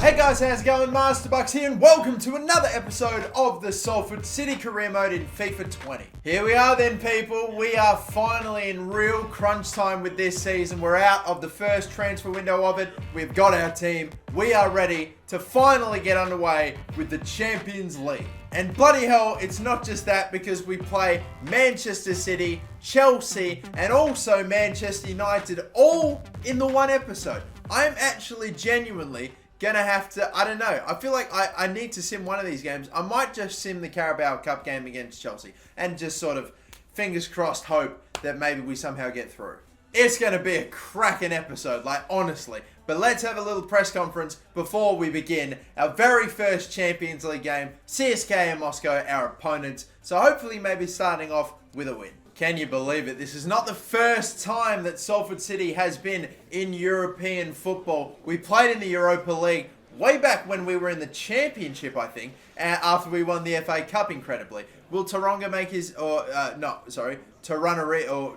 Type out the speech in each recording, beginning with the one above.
Hey guys, how's it going? Masterbucks here and welcome to another episode of the Salford City Career Mode in FIFA 20. Here we are then, people. We are finally in real crunch time with this season. We're out of the first transfer window of it. We've got our team. We are ready to finally get underway with the Champions League. And bloody hell, it's not just that, because we play Manchester City, Chelsea, and also Manchester United all in the one episode. I'm actually genuinely gonna have to, I don't know, I feel like I need to sim one of these games. I might just sim the Carabao Cup game against Chelsea and just sort of, fingers crossed, hope that maybe we somehow get through. It's gonna be a cracking episode, like honestly. But let's have a little press conference before we begin our very first Champions League game. CSKA and Moscow, our opponents. So hopefully maybe starting off with a win. Can you believe it? This is not the first time that Salford City has been in European football. We played in the Europa League way back when we were in the Championship, I think, after we won the FA Cup, incredibly. Will Taronga make his, Tarunariga, oh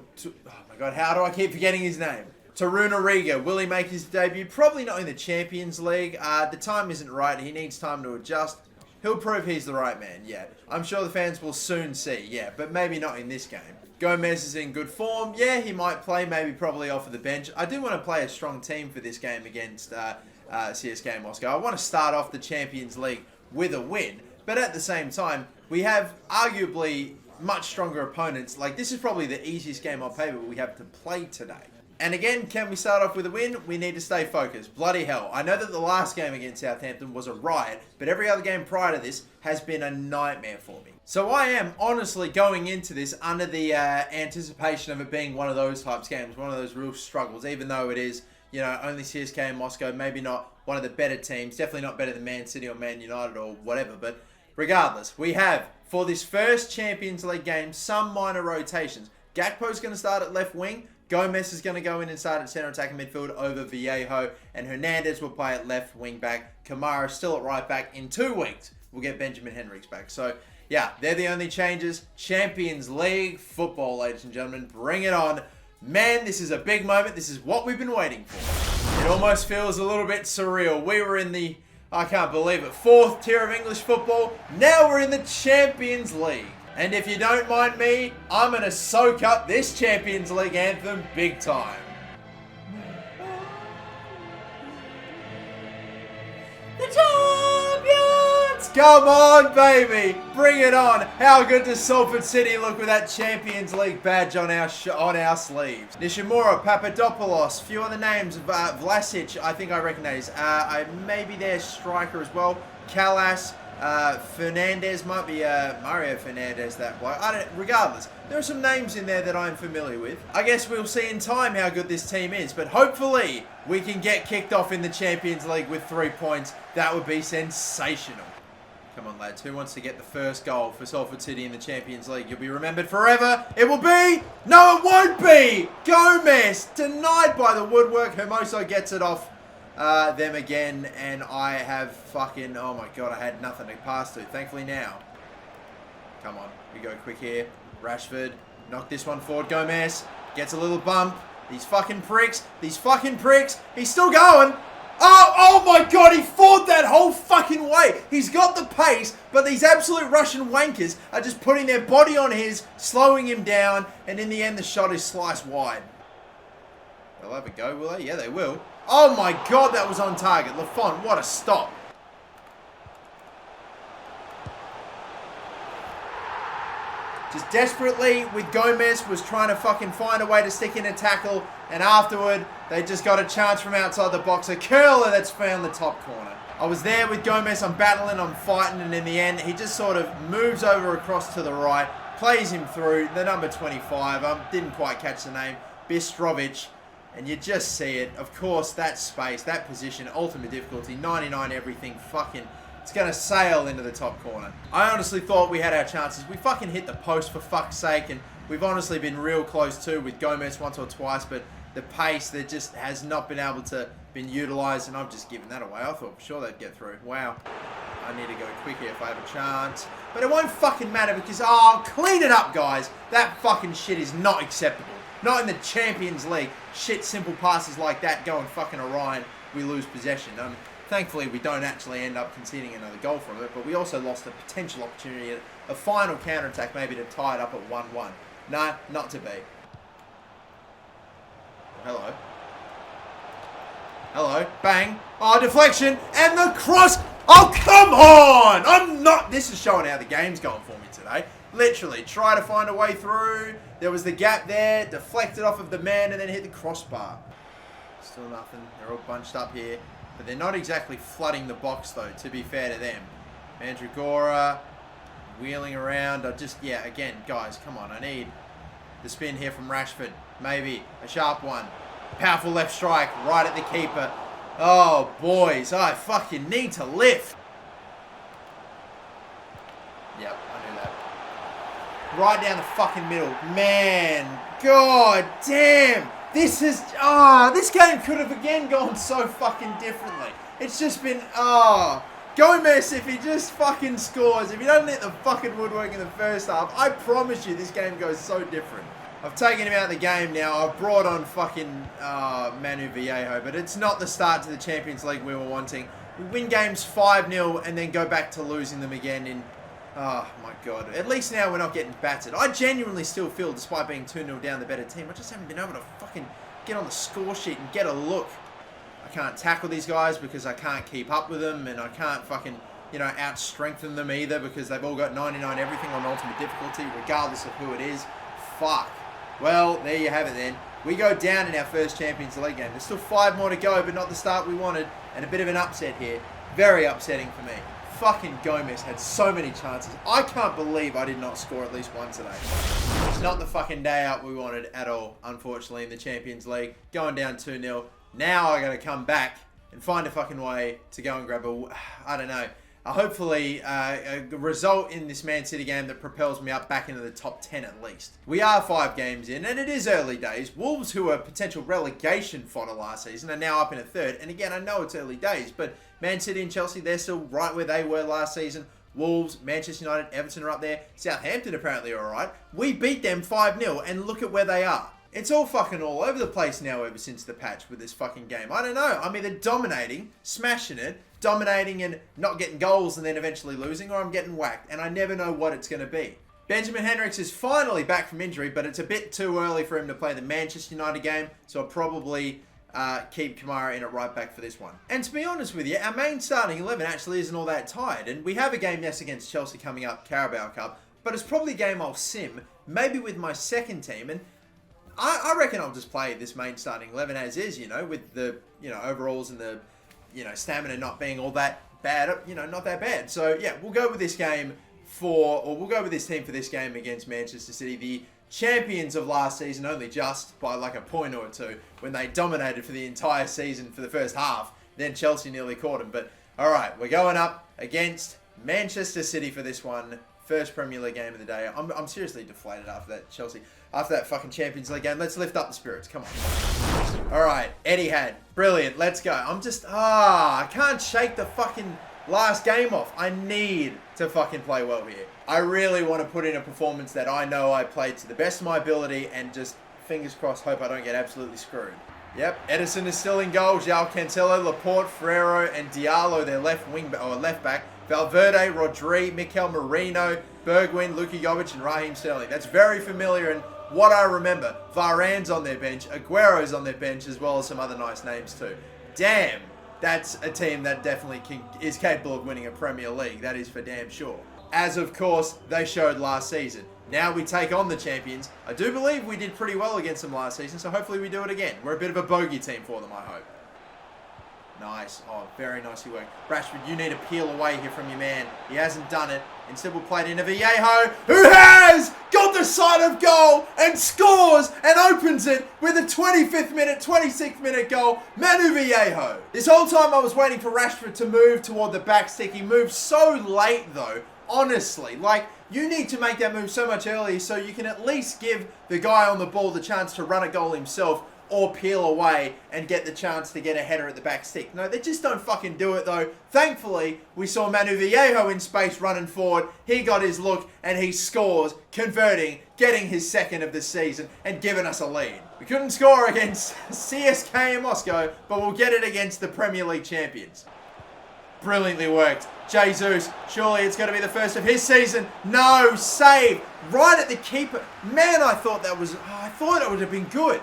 my god, how do I keep forgetting his name? Tarunariga, will he make his debut? Probably not in the Champions League. The time isn't right. He needs time to adjust. He'll prove he's the right man, yeah. I'm sure the fans will soon see, yeah, but maybe not in this game. Gomez is in good form. Yeah, he might play, maybe probably off of the bench. I do want to play a strong team for this game against CSKA Moscow. I want to start off the Champions League with a win, but at the same time, we have arguably much stronger opponents. Like, this is probably the easiest game on paper we have to play today. And again, can we start off with a win? We need to stay focused. Bloody hell. I know that the last game against Southampton was a riot, but every other game prior to this has been a nightmare for me. So I am honestly going into this under the anticipation of it being one of those types games, one of those real struggles, even though it is, you know, only CSKA and Moscow, maybe not one of the better teams, definitely not better than Man City or Man United or whatever, but regardless, we have, for this first Champions League game, some minor rotations. Gakpo's going to start at left wing. Gomez is going to go in and start at centre attacking midfield over Vallejo, and Hernandez will play at left wing back. Kamara still at right back. In 2 weeks, we'll get Benjamin Henriques back. So, yeah, they're the only changes. Champions League football, ladies and gentlemen. Bring it on. Man, this is a big moment. This is what we've been waiting for. It almost feels a little bit surreal. We were in the, I can't believe it, 4th tier of English football. Now we're in the Champions League. And if you don't mind me, I'm going to soak up this Champions League anthem big time. The champions! Come on, baby! Bring it on! How good does Salford City look with that Champions League badge on our sleeves? Nishimura, Papadopoulos, few other names. Vlasic, I think I recognize. Maybe their striker as well. Callas. Fernandez might be Mario Fernandez, that bloke. Regardless, there are some names in there that I'm familiar with. I guess we'll see in time how good this team is, but hopefully we can get kicked off in the Champions League with 3 points. That would be sensational. Come on, lads. Who wants to get the first goal for Salford City in the Champions League? You'll be remembered forever. It will be... No, it won't be! Gomez! Denied by the woodwork. Hermoso gets it off them again, and I have fucking, oh my god, I had nothing to pass to. Thankfully now. Come on, we go quick here. Rashford, knock this one forward. Gomez gets a little bump. These fucking pricks, he's still going. Oh my god, he fought that whole fucking way. He's got the pace, but these absolute Russian wankers are just putting their body on his, slowing him down, and in the end the shot is sliced wide. They'll have a go, will they? Yeah, they will. Oh my god, that was on target. Lafont, what a stop. Just desperately, with Gomez, was trying to fucking find a way to stick in a tackle, and afterward, they just got a chance from outside the box. A curler that's found the top corner. I was there with Gomez, I'm battling, I'm fighting, and in the end, he just sort of moves over across to the right, plays him through, the number 25, didn't quite catch the name, Bistrovic. And you just see it. Of course, that space, that position, ultimate difficulty, 99 everything, fucking, it's going to sail into the top corner. I honestly thought we had our chances. We fucking hit the post for fuck's sake, and we've honestly been real close too with Gomez once or twice, but the pace that just has not been able to been utilised, and I've just given that away. I thought for sure they'd get through. Wow. I need to go quick here if I have a chance. But it won't fucking matter because, oh, clean it up, guys. That fucking shit is not acceptable. Not in the Champions League. Shit, simple passes like that going fucking awry. we lose possession. Thankfully, we don't actually end up conceding another goal from it, but we also lost a potential opportunity at a final counter-attack, maybe to tie it up at 1-1. Nah, not to be. Hello. Hello. Bang. Oh, deflection. And the cross. Oh, come on. This is showing how the game's going for me today. Literally, try to find a way through. There was the gap there. Deflected off of the man and then hit the crossbar. Still nothing. They're all bunched up here. But they're not exactly flooding the box, though, to be fair to them. Mandragora wheeling around. Again, guys, come on. I need the spin here from Rashford. Maybe a sharp one. Powerful left strike right at the keeper. Oh, boys, I fucking need to lift. Yep, I knew that. Right down the fucking middle. Man, god damn. This game could have again gone so fucking differently. It's just been, Gomez, if he just fucking scores, if he doesn't hit the fucking woodwork in the first half, I promise you this game goes so different. I've taken him out of the game now. I've brought on fucking Manu Viejo, but it's not the start to the Champions League we were wanting. We win games 5-0 and then go back to losing them again in... Oh, my God. At least now we're not getting battered. I genuinely still feel, despite being 2-0 down the better team, I just haven't been able to fucking get on the score sheet and get a look. I can't tackle these guys because I can't keep up with them, and I can't fucking, out-strengthen them either because they've all got 99 everything on ultimate difficulty, regardless of who it is. Fuck. Well, there you have it then. We go down in our first Champions League game. There's still 5 more to go, but not the start we wanted, and a bit of an upset here. Very upsetting for me. Fucking Gomez had so many chances. I can't believe I did not score at least one today. It's not the fucking day out we wanted at all, unfortunately, in the Champions League. Going down 2-0. Now I got to come back and find a fucking way to go and grab hopefully a result in this Man City game that propels me up back into the top 10 at least. We are 5 games in, and it is early days. Wolves, who were potential relegation fodder last season, are now up in a third. And again, I know it's early days, but Man City and Chelsea, they're still right where they were last season. Wolves, Manchester United, Everton are up there. Southampton apparently are alright. We beat them 5-0, and look at where they are. It's all fucking all over the place now ever since the patch with this fucking game. I don't know. I'm either dominating, smashing it, dominating and not getting goals and then eventually losing, or I'm getting whacked, and I never know what it's going to be. Benjamin Henriks is finally back from injury, but it's a bit too early for him to play the Manchester United game, so I'll probably keep Kamara in at right back for this one. And to be honest with you, our main starting 11 actually isn't all that tired, and we have a game, yes, against Chelsea coming up, Carabao Cup, but it's probably a game I'll sim, maybe with my second team, and I reckon I'll just play this main starting 11 as is, with the, overalls and the, stamina not being all that bad, not that bad. So, yeah, we'll go with this team for this game against Manchester City, the champions of last season, only just by like a point or two, when they dominated for the entire season for the first half. Then Chelsea nearly caught them. But, all right, we're going up against Manchester City for this one. First Premier League game of the day. I'm seriously deflated after that fucking Champions League game. Let's lift up the spirits. Come on. All right, Etihad. Brilliant. Let's go. I can't shake the fucking last game off. I need to fucking play well here. I really want to put in a performance that I know I played to the best of my ability and just, fingers crossed, hope I don't get absolutely screwed. Yep, Edison is still in goal. João Cancelo, Laporte, Ferrero, and Diallo, their left back. Valverde, Rodri, Mikel Merino, Bergwijn, Luka Jovic, and Raheem Sterling. That's very familiar and what I remember. Varane's on their bench, Aguero's on their bench, as well as some other nice names too. Damn, that's a team that definitely is capable of winning a Premier League. That is for damn sure. As of course, they showed last season. Now we take on the champions. I do believe we did pretty well against them last season, so hopefully we do it again. We're a bit of a bogey team for them, I hope. Nice. Oh, very nicely worked. Rashford, you need to peel away here from your man. He hasn't done it. Instead, we'll play it into Viejo, who has got the side of goal and scores and opens it with a 25th minute, 26th minute goal. Manu Viejo. This whole time I was waiting for Rashford to move toward the back stick. He moved so late, though. Honestly, you need to make that move so much earlier so you can at least give the guy on the ball the chance to run a goal himself or peel away and get the chance to get a header at the back stick. No, they just don't fucking do it, though. Thankfully, we saw Manu Viejo in space running forward. He got his look and he scores, converting, getting his second of the season and giving us a lead. We couldn't score against CSKA Moscow, but we'll get it against the Premier League champions. Brilliantly worked. Jesus, surely it's going to be the first of his season. No, save. Right at the keeper. Man, I thought that was... I thought it would have been good.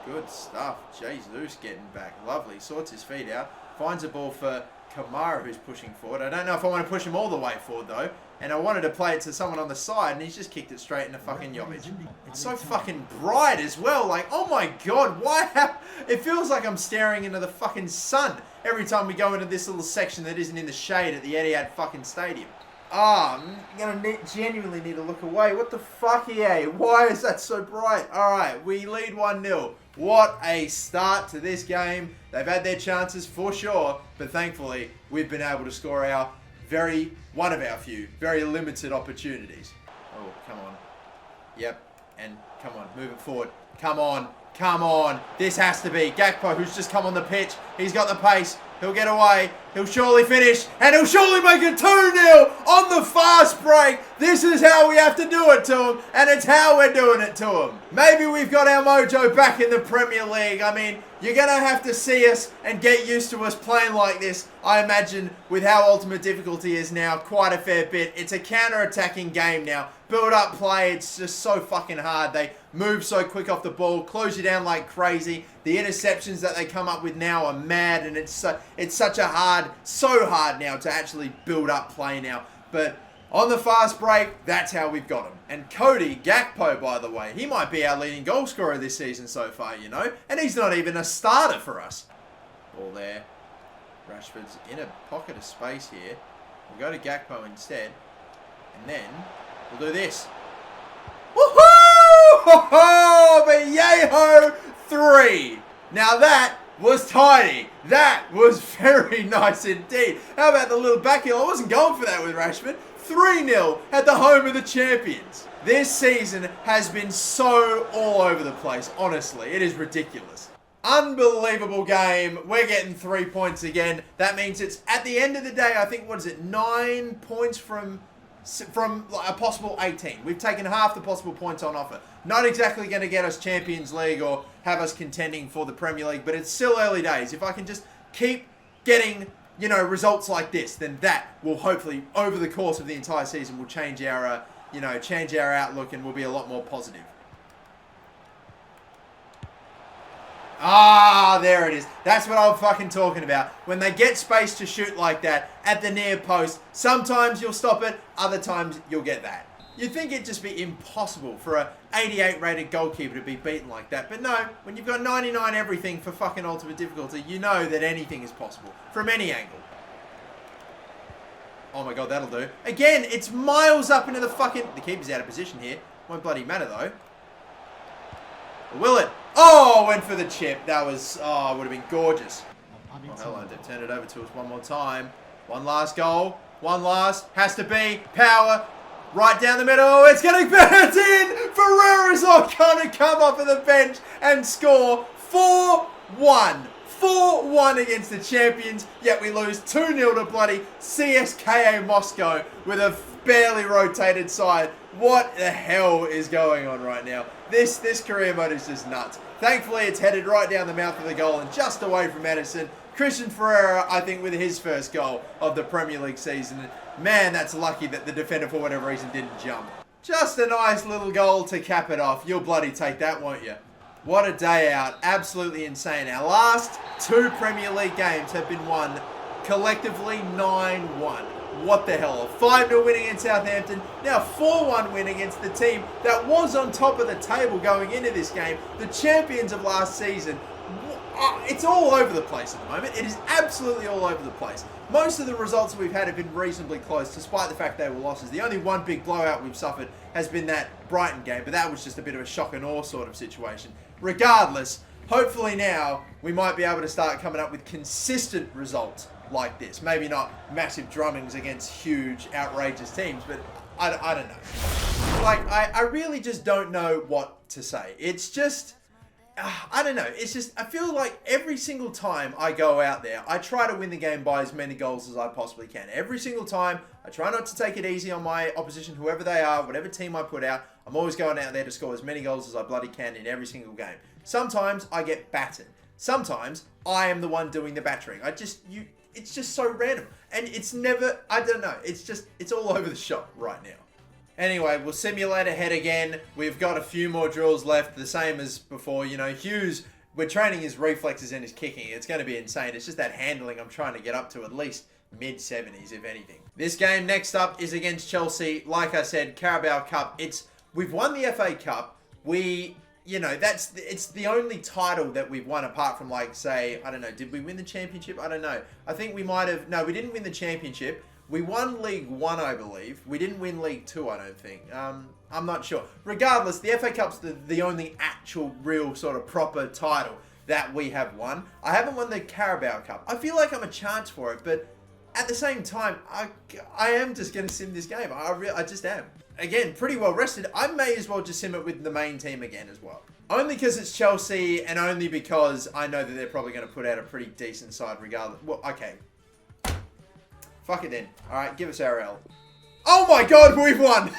Good stuff. Jesus getting back. Lovely. Sorts his feet out. Finds a ball for Kamara, who's pushing forward. I don't know if I want to push him all the way forward, though. And I wanted to play it to someone on the side, and he's just kicked it straight into fucking Jovic. It's so fucking bright as well. Like, oh my god, why? It feels like I'm staring into the fucking sun every time we go into this little section that isn't in the shade at the Etihad fucking stadium. Ah, I'm gonna genuinely need to look away. What the fuck, EA? Why is that so bright? Alright, we lead 1-0. What a start to this game. They've had their chances for sure, but thankfully, we've been able to score one of our few, very limited opportunities. Oh, come on. Yep, and come on, move it forward. Come on, come on. This has to be Gakpo, who's just come on the pitch. He's got the pace. He'll get away. He'll surely finish. And he'll surely make it 2-0 on the fast break. This is how we have to do it to him. And it's how we're doing it to him. Maybe we've got our mojo back in the Premier League. I mean, you're going to have to see us and get used to us playing like this. I imagine with how Ultimate Difficulty is now, quite a fair bit. It's a counter-attacking game now. Build up play, it's just so fucking hard. They move so quick off the ball, close you down like crazy. The interceptions that they come up with now are mad, and it's so hard now to actually build up play now. But on the fast break, that's how we've got him. And Cody Gakpo, by the way, he might be our leading goal scorer this season so far, you know? And he's not even a starter for us. Ball there. Rashford's in a pocket of space here. We'll go to Gakpo instead. And then we'll do this. Woohoo! Vallejo 3. Now that was tidy. That was very nice indeed. How about the little back heel? I wasn't going for that with Rashford. 3-0 at the home of the champions. This season has been so all over the place, honestly. It is ridiculous. Unbelievable game. We're getting 3 points again. That means it's, at the end of the day, I think, 9 points from a possible 18. We've taken half the possible points on offer. Not exactly going to get us Champions League or have us contending for the Premier League, but it's still early days. If I can just keep getting, results like this, then that will hopefully, over the course of the entire season, will change our, change our outlook and will be a lot more positive. Ah, there it is. That's what I'm fucking talking about. When they get space to shoot like that at the near post, sometimes you'll stop it, other times you'll get that. You'd think it'd just be impossible for a 88 rated goalkeeper to be beaten like that. But no, when you've got 99 everything for fucking Ultimate Difficulty, you know that anything is possible from any angle. Oh my god, that'll do. Again, it's miles up into the fucking... The keeper's out of position here. Won't bloody matter though. Will it? Oh, went for the chip. That was... Oh, it would have been gorgeous. Oh, hello. They've turned it over to us one more time. One last goal. One last. Has to be. Power. Right down the middle. It's getting burnt in. Ferreira's going to come off of the bench and score 4-1. 4-1 against the champions. Yet we lose 2-0 to bloody CSKA Moscow with a barely rotated side. What the hell is going on right now? This career mode is just nuts. Thankfully, it's headed right down the mouth of the goal and just away from Edison. Christian Ferreira, I think, with his first goal of the Premier League season. Man, that's lucky that the defender, for whatever reason, didn't jump. Just a nice little goal to cap it off. You'll bloody take that, won't you? What a day out. Absolutely insane. Our last 2 Premier League games have been won collectively 9-1. What the hell? A 5-0 win against Southampton. Now 4-1 win against the team that was on top of the table going into this game. The champions of last season. It's all over the place at the moment. It is absolutely all over the place. Most of the results that we've had have been reasonably close, despite the fact they were losses. The only one big blowout we've suffered has been that Brighton game, but that was just a bit of a shock and awe sort of situation. Regardless, hopefully now we might be able to start coming up with consistent results like this. Maybe not massive drummings against huge, outrageous teams, but I don't know. Like, I really just don't know what to say. It's just... I don't know. It's just, I feel like every single time I go out there, I try to win the game by as many goals as I possibly can. Every single time, I try not to take it easy on my opposition, whoever they are, whatever team I put out. I'm always going out there to score as many goals as I bloody can in every single game. Sometimes I get battered. Sometimes I am the one doing the battering. It's just so random. And it's never, I don't know. It's all over the shop right now. Anyway, we'll simulate ahead again. We've got a few more drills left, the same as before. You know, Hughes, we're training his reflexes and his kicking. It's going to be insane. It's just that handling I'm trying to get up to at least mid-70s, if anything. This game next up is against Chelsea. Like I said, Carabao Cup. We've won the FA Cup. It's the only title that we've won apart from, like, say, I don't know, did we win the championship? I don't know. I think we might have, no, we didn't win the championship. We won League 1, I believe. We didn't win League 2, I don't think. I'm not sure. Regardless, the FA Cup's the only actual, real, sort of proper title that we have won. I haven't won the Carabao Cup. I feel like I'm a chance for it, but at the same time, I am just going to sim this game. I just am. Again, pretty well rested. I may as well just sim it with the main team again as well. Only because it's Chelsea, and only because I know that they're probably going to put out a pretty decent side regardless. Well, okay. Fuck it then. Alright, give us our L. Oh my god, we've won!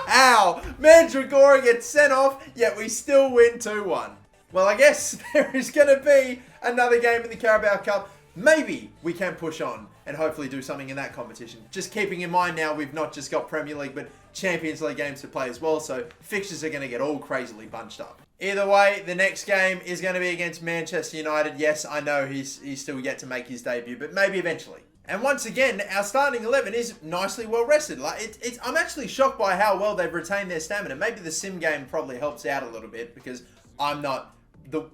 Ow! Mandragora gets sent off, yet we still win 2-1. Well, I guess there is going to be another game in the Carabao Cup. Maybe we can push on and hopefully do something in that competition. Just keeping in mind now, we've not just got Premier League, but Champions League games to play as well, so fixtures are going to get all crazily bunched up. Either way, the next game is going to be against Manchester United. Yes, I know he's still yet to make his debut, but maybe eventually. And once again, our starting 11 is nicely well rested. Like I'm actually shocked by how well they've retained their stamina. Maybe the sim game probably helps out a little bit because I'm not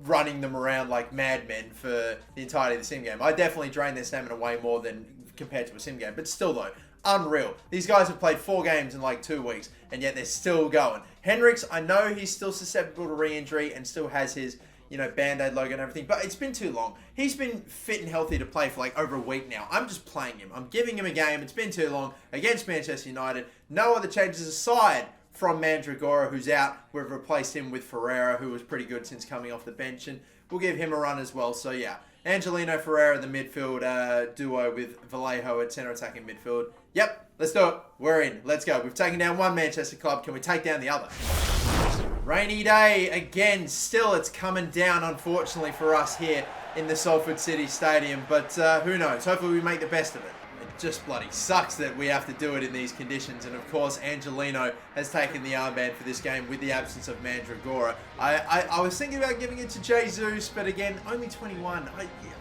running them around like madmen for the entirety of the sim game. I definitely drain their stamina way more than compared to a sim game. But still though, unreal. These guys have played 4 games in like 2 weeks and yet they're still going. Henriks, I know he's still susceptible to re-injury and still has his, you know, Band-Aid logo and everything, but it's been too long. He's been fit and healthy to play for like over a week now. I'm just playing him. I'm giving him a game. It's been too long against Manchester United. No other changes aside from Mandragora, who's out. We've replaced him with Ferreira, who was pretty good since coming off the bench, and we'll give him a run as well. So yeah, Angelino Ferreira, the midfield duo with Vallejo at centre attacking midfield. Yep, let's do it. We're in. Let's go. We've taken down one Manchester club. Can we take down the other? Rainy day again. Still, it's coming down, unfortunately, for us here in the Salford City Stadium. But who knows? Hopefully we make the best of it. It just bloody sucks that we have to do it in these conditions. And of course, Angelino has taken the armband for this game with the absence of Mandragora. I was thinking about giving it to Jesus, but again, only 21.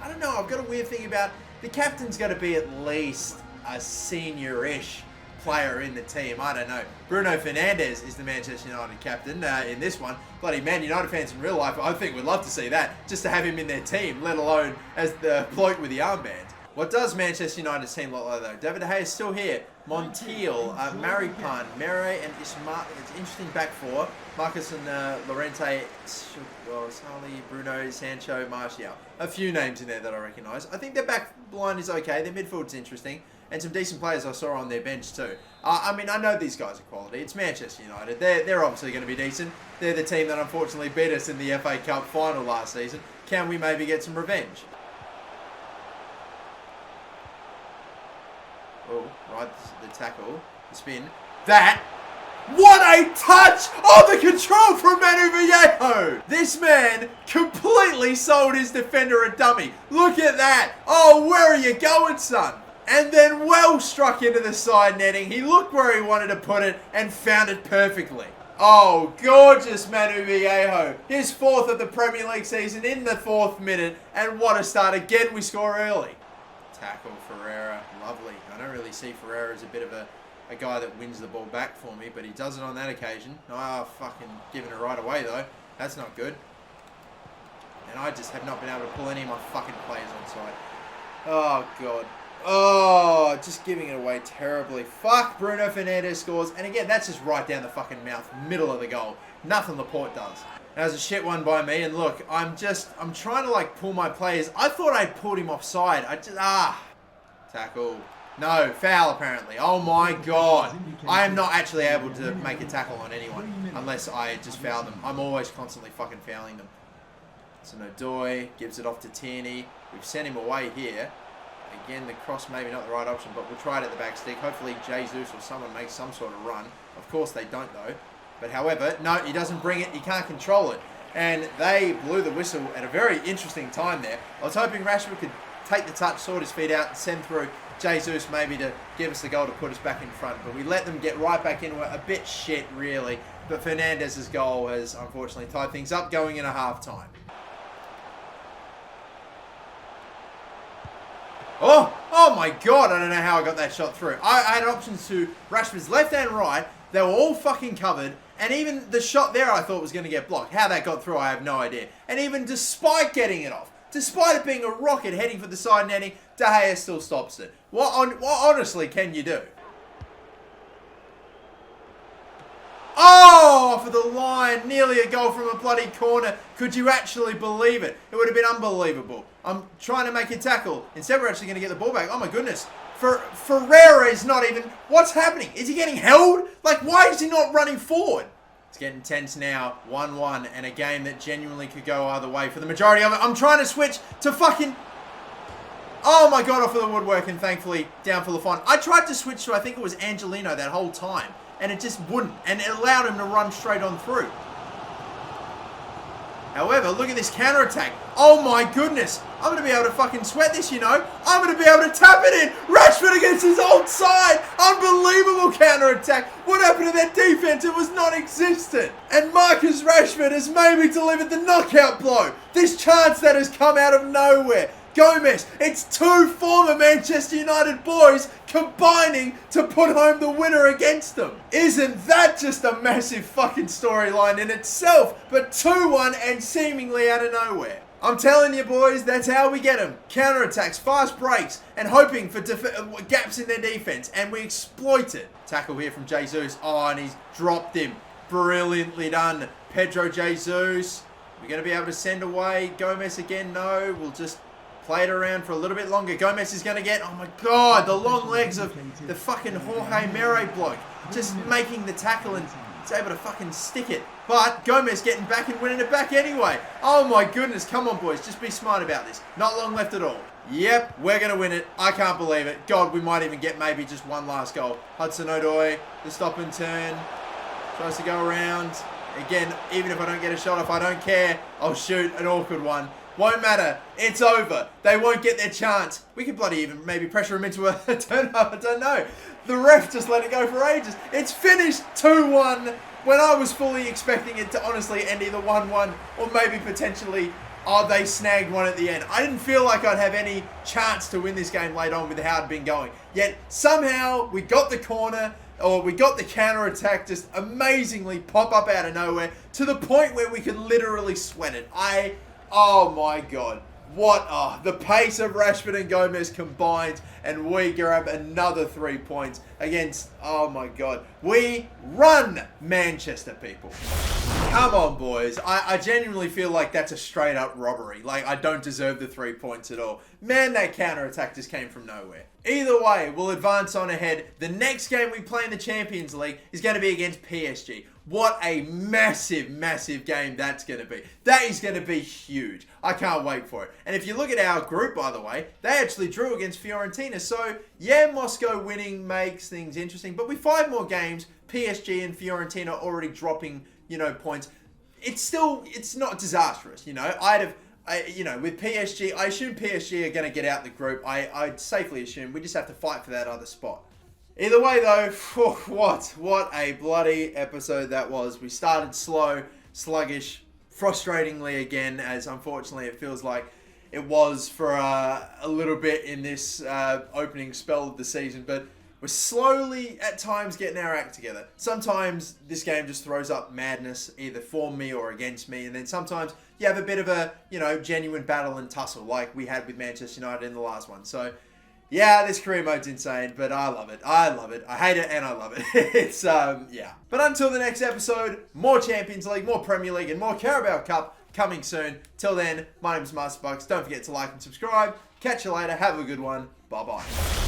I don't know. I've got a weird thing about the captain's got to be at least a senior-ish player in the team. I don't know. Bruno Fernandes is the Manchester United captain in this one. Bloody Man United fans in real life, I think would love to see that, just to have him in their team, let alone as the bloke with the armband. What does Manchester United's team look like though? David De Gea is still here. Montiel, Maripan, Mere and Isma. It's interesting back four. Marcus and Lorente, Sali, Bruno, Sancho, Martial. A few names in there that I recognise. I think their back line is okay. Their midfield's interesting. And some decent players I saw on their bench too. I mean, I know these guys are quality. It's Manchester United. They're obviously going to be decent. They're the team that unfortunately beat us in the FA Cup final last season. Can we maybe get some revenge? Oh, right, the tackle, the spin. That! What a touch! Oh, the control from Manu Vallejo! This man completely sold his defender a dummy. Look at that! Oh, where are you going, son? And then well struck into the side netting. He looked where he wanted to put it and found it perfectly. Oh, gorgeous Manu Vallejo. His 4th of the Premier League season in the 4th minute. And what a start. Again, we score early. Tackle Ferreira. Lovely. I don't really see Ferreira as a bit of a guy that wins the ball back for me, but he does it on that occasion. Oh, fucking giving it right away, though. That's not good. And I just have not been able to pull any of my fucking players onside. Oh, God. Oh, just giving it away terribly. Fuck, Bruno Fernandes scores. And again, that's just right down the fucking mouth, middle of the goal. Nothing Laporte does. That was a shit one by me. And look, I'm trying to like pull my players. I thought I'd pulled him offside. Tackle. No, foul apparently. Oh my God. I am not actually able to make a tackle on anyone unless I just foul them. I'm always constantly fucking fouling them. Hudson-Odoi gives it off to Tierney. We've sent him away here. Again, the cross maybe not the right option, but we'll try it at the back stick. Hopefully Jesus or someone makes some sort of run. Of course they don't though. But however, no, he doesn't bring it. He can't control it. And they blew the whistle at a very interesting time there. I was hoping Rashford could take the touch, sort his feet out, and send through Jesus maybe to give us the goal to put us back in front. But we let them get right back into it. A bit shit, really. But Fernandez's goal has unfortunately tied things up going into half-time. Oh my God, I don't know how I got that shot through. I had options to Rashford's left and right. They were all fucking covered. And even the shot there I thought was going to get blocked. How that got through, I have no idea. And even despite getting it off, despite it being a rocket heading for the side netting, De Gea still stops it. What honestly can you do? Oh, off of the line. Nearly a goal from a bloody corner. Could you actually believe it? It would have been unbelievable. I'm trying to make a tackle. Instead, we're actually going to get the ball back. Oh, my goodness. Ferreira is not even... What's happening? Is he getting held? Like, why is he not running forward? It's getting tense now. 1-1. And a game that genuinely could go either way for the majority of it. I'm trying to switch to fucking... Oh, my God, off of the woodwork. And thankfully, down for Lafont. I tried to switch to, I think it was Angelino that whole time. And it just wouldn't. And it allowed him to run straight on through. However, look at this counter-attack. Oh my goodness. I'm going to be able to fucking sweat this, you know. I'm going to be able to tap it in. Rashford against his old side. Unbelievable counter-attack. What happened to that defense? It was non-existent. And Marcus Rashford has maybe delivered the knockout blow. This chance that has come out of nowhere. Gomez, it's two former Manchester United boys combining to put home the winner against them. Isn't that just a massive fucking storyline in itself? But 2-1 and seemingly out of nowhere. I'm telling you boys, that's how we get them. Counterattacks, fast breaks, and hoping for gaps in their defense. And we exploit it. Tackle here from Jesus. Oh, and he's dropped him. Brilliantly done. Pedro Jesus. We're going to be able to send away. Gomez again, no. We'll just... play it around for a little bit longer. Gomez is going to get... Oh my God, the long legs of the fucking Jorge Mere bloke. Just making the tackle and it's able to fucking stick it. But Gomez getting back and winning it back anyway. Oh my goodness, come on boys, just be smart about this. Not long left at all. Yep, we're going to win it. I can't believe it. God, we might even get maybe just one last goal. Hudson-Odoi, the stop and turn. Tries to go around. Again, even if I don't get a shot off, I don't care. I'll shoot an awkward one. Won't matter. It's over. They won't get their chance. We could bloody even maybe pressure them into a turnover. I don't know. The ref just let it go for ages. It's finished 2-1 when I was fully expecting it to honestly end either 1-1 or maybe potentially, oh, they snagged one at the end. I didn't feel like I'd have any chance to win this game late on with how it had been going. Yet somehow we got the corner or we got the counter-attack just amazingly pop up out of nowhere to the point where we could literally sweat it. Oh my God. What? The pace of Rashford and Gomez combined and we grab another 3 points against, oh my God. We run Manchester, people. Come on, boys. I genuinely feel like that's a straight up robbery. Like, I don't deserve the 3 points at all. Man, that counter-attack just came from nowhere. Either way, we'll advance on ahead. The next game we play in the Champions League is going to be against PSG. What a massive, massive game that's going to be. That is going to be huge. I can't wait for it. And if you look at our group, by the way, they actually drew against Fiorentina. So, yeah, Moscow winning makes things interesting. But with 5 more games, PSG and Fiorentina already dropping, points. It's not disastrous, With PSG, I assume PSG are going to get out the group. I'd safely assume we just have to fight for that other spot. Either way, though, what a bloody episode that was. We started slow, sluggish, frustratingly again, as unfortunately it feels like it was for a little bit in this opening spell of the season. But we're slowly, at times, getting our act together. Sometimes this game just throws up madness, either for me or against me. And then sometimes you have a bit of a, genuine battle and tussle like we had with Manchester United in the last one. So, yeah, this career mode's insane, but I love it. I love it. I hate it and I love it. It's, yeah. But until the next episode, more Champions League, more Premier League, and more Carabao Cup coming soon. Till then, my name is Master Bucks. Don't forget to like and subscribe. Catch you later. Have a good one. Bye-bye.